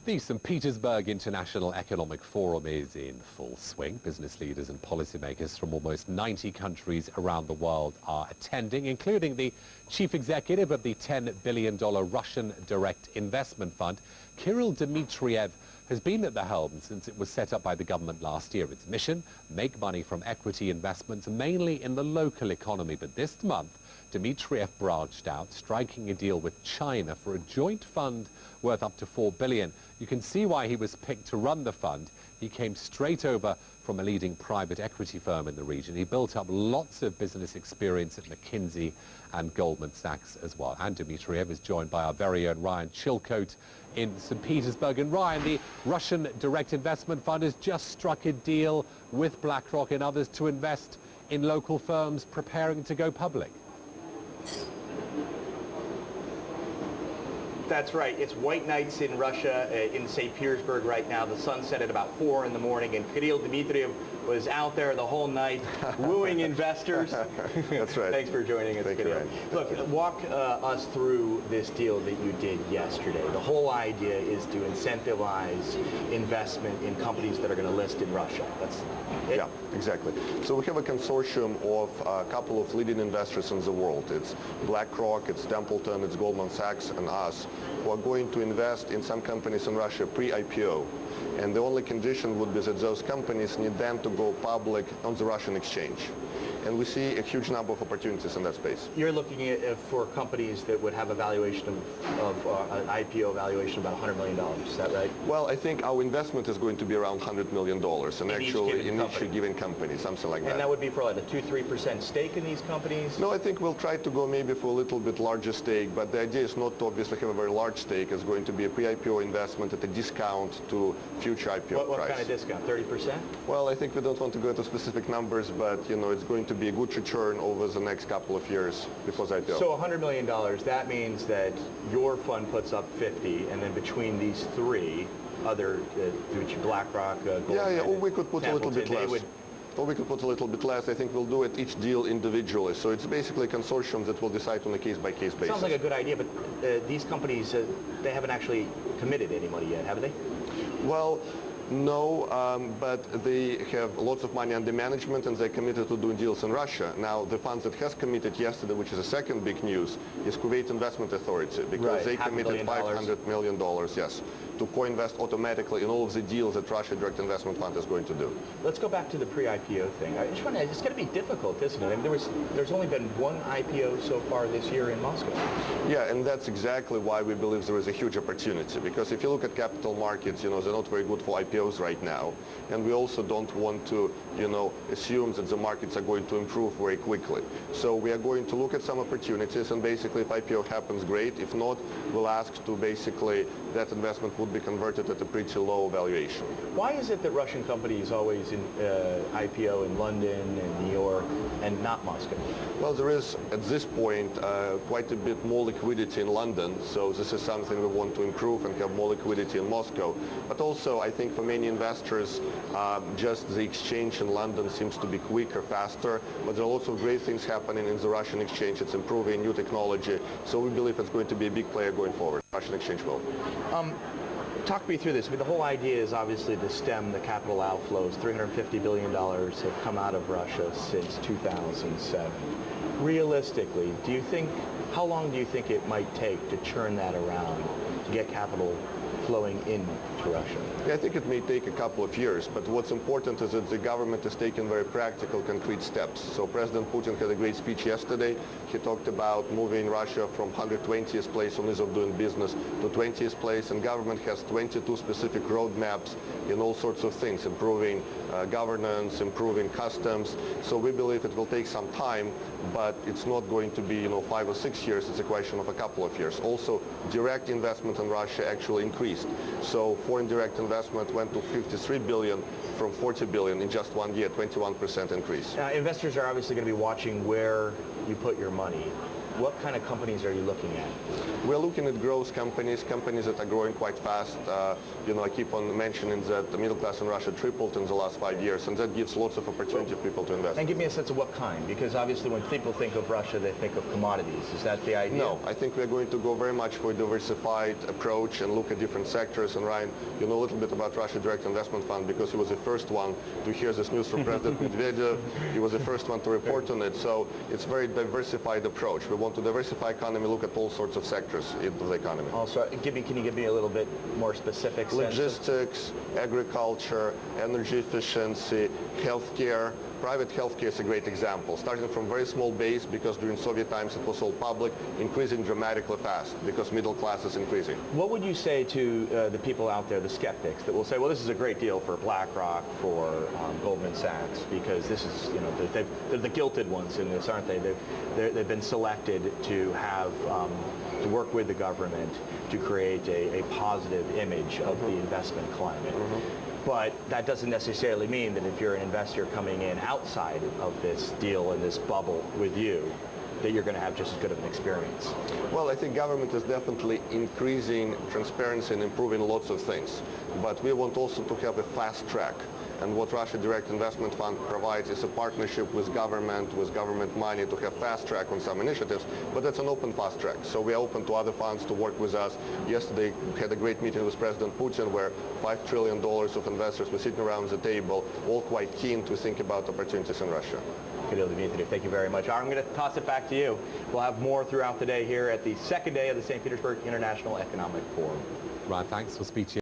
The St. Petersburg International Economic Forum is in full swing. Business leaders and policymakers from almost 90 countries around the world are attending, including the chief executive of the $10 billion Russian direct investment fund. Kirill Dmitriev has been at the helm since it was set up by the government last year. Its mission, make money from equity investments, mainly in the local economy. But this month, Dmitriev branched out, striking a deal with China for a joint fund worth up to $4 billion. You can see why he was picked to run the fund. He came straight over from a leading private equity firm in the region. He built up lots of business experience at McKinsey and Goldman Sachs as well. And Dmitriev is joined by our very own Ryan Chilcote in St. Petersburg. And Ryan, the Russian direct investment fund has just struck a deal with BlackRock and others to invest in local firms preparing to go public. That's right. It's white nights in Russia, in St. Petersburg right now. The sun set at about 4 in the morning, and Kirill Dmitriev was out there the whole night wooing investors. That's right. Thanks for joining us, Kirill. Look, walk us through this deal that you did yesterday. The whole idea is to incentivize investment in companies that are going to list in Russia. That's it? Yeah, exactly. So we have a consortium of a couple of leading investors in the world. It's BlackRock, it's Templeton, it's Goldman Sachs, and us, who are going to invest in some companies in Russia pre-IPO. And the only condition would be that those companies need then to go public on the Russian exchange. And we see a huge number of opportunities in that space. You're looking at for companies that would have a valuation of an IPO valuation of about $100 million. Is that right? Well, I think our investment is going to be around $100 million, and actually in each given company, something like that. And that would be for like a 2-3% stake in these companies? No, I think we'll try to go maybe for a little bit larger stake, but the idea is not to obviously have a very large stake. It's going to be a pre-IPO investment at a discount to future IPO price. What kind of discount? 30%? Well, I think we don't want to go into specific numbers, but it's going to be a good return over the next couple of years before the IPO. So $100 million, that means that your fund puts up 50, and then between these three, other, BlackRock, Goldman, or we could put a little bit less. Or we could put a little bit less. I think we'll do it each deal individually. So it's basically a consortium that will decide on a case-by-case basis. Sounds like a good idea, but these companies, they haven't actually committed any money yet, have they? Well, no, but they have lots of money under management, and they're committed to doing deals in Russia. Now, the fund that has committed yesterday, which is the second big news, is Kuwait Investment Authority, because they committed $500 million, yes, to co-invest automatically in all of the deals that Russia Direct Investment Fund is going to do. Let's go back to the pre-IPO thing. I just want to, it's going to be difficult, isn't it? I mean, there's only been one IPO so far this year in Moscow. Yeah, and that's exactly why we believe there is a huge opportunity, because if you look at capital markets, they're not very good for IPOs right now, and we also don't want to, assume that the markets are going to improve very quickly. So we are going to look at some opportunities, and basically if IPO happens, great. If not, we'll ask to basically that investment would be converted at a pretty low valuation. Why is it that Russian companies always IPO in London and New York and not Moscow? Well, there is, at this point, quite a bit more liquidity in London, so this is something we want to improve and have more liquidity in Moscow. But also, I think for many investors, just the exchange in London seems to be quicker, faster, but there are lots of great things happening in the Russian exchange. It's improving new technology, so we believe it's going to be a big player going forward. Russian exchange will. Talk me through this. I mean, the whole idea is obviously to stem the capital outflows. $350 billion have come out of Russia since 2007. Realistically, how long do you think it might take to churn that around, to get capital flowing into Russia? Yeah, I think it may take a couple of years, but what's important is that the government is taking very practical, concrete steps. So President Putin had a great speech yesterday. He talked about moving Russia from 120th place on ease of doing business to 20th place, and government has 22 specific roadmaps in all sorts of things, improving governance, improving customs. So we believe it will take some time, but it's not going to be 5 or 6 years. It's a question of a couple of years. Also, direct investment in Russia actually increased. So foreign direct investment went to 53 billion from 40 billion in just 1 year, 21% increase. Investors are obviously going to be watching where you put your money. what kind of companies are you looking at? We're looking at growth companies, companies that are growing quite fast. I keep on mentioning that the middle class in Russia tripled in the last 5 years, and that gives lots of opportunity for people to invest. And give me a sense of what kind, because obviously when people think of Russia, they think of commodities. Is that the idea? No, I think we're going to go very much for a diversified approach and look at different sectors. And Ryan, you know a little bit about Russia Direct Investment Fund because he was the first one to hear this news from President Medvedev. He was the first one to report on it. So it's a very diversified approach. We want to diversify economy, look at all sorts of sectors in the economy. Also, can you give me a little bit more specific sense? Logistics, agriculture, energy efficiency, healthcare. Private healthcare is a great example, starting from very small base because during Soviet times it was all public, increasing dramatically fast because middle class is increasing. What would you say to the people out there, the skeptics, that will say, well, this is a great deal for BlackRock, for Goldman Sachs, because this is, they're the guilted ones in this, aren't they? They've been selected to have to work with the government to create a positive image of the investment climate. But that doesn't necessarily mean that if you're an investor coming in outside of this deal and this bubble with you, that you're going to have just as good of an experience. Well, I think government is definitely increasing transparency and improving lots of things. But we want also to have a fast track. And what Russia Direct Investment Fund provides is a partnership with government money to have fast track on some initiatives, but that's an open fast track. So we are open to other funds to work with us. Yesterday we had a great meeting with President Putin where $5 trillion of investors were sitting around the table, all quite keen to think about opportunities in Russia. Kirill Dmitriev, thank you very much. I'm going to toss it back to you. We'll have more throughout the day here at the second day of the St. Petersburg International Economic Forum. Ryan, thanks. We'll speak to you.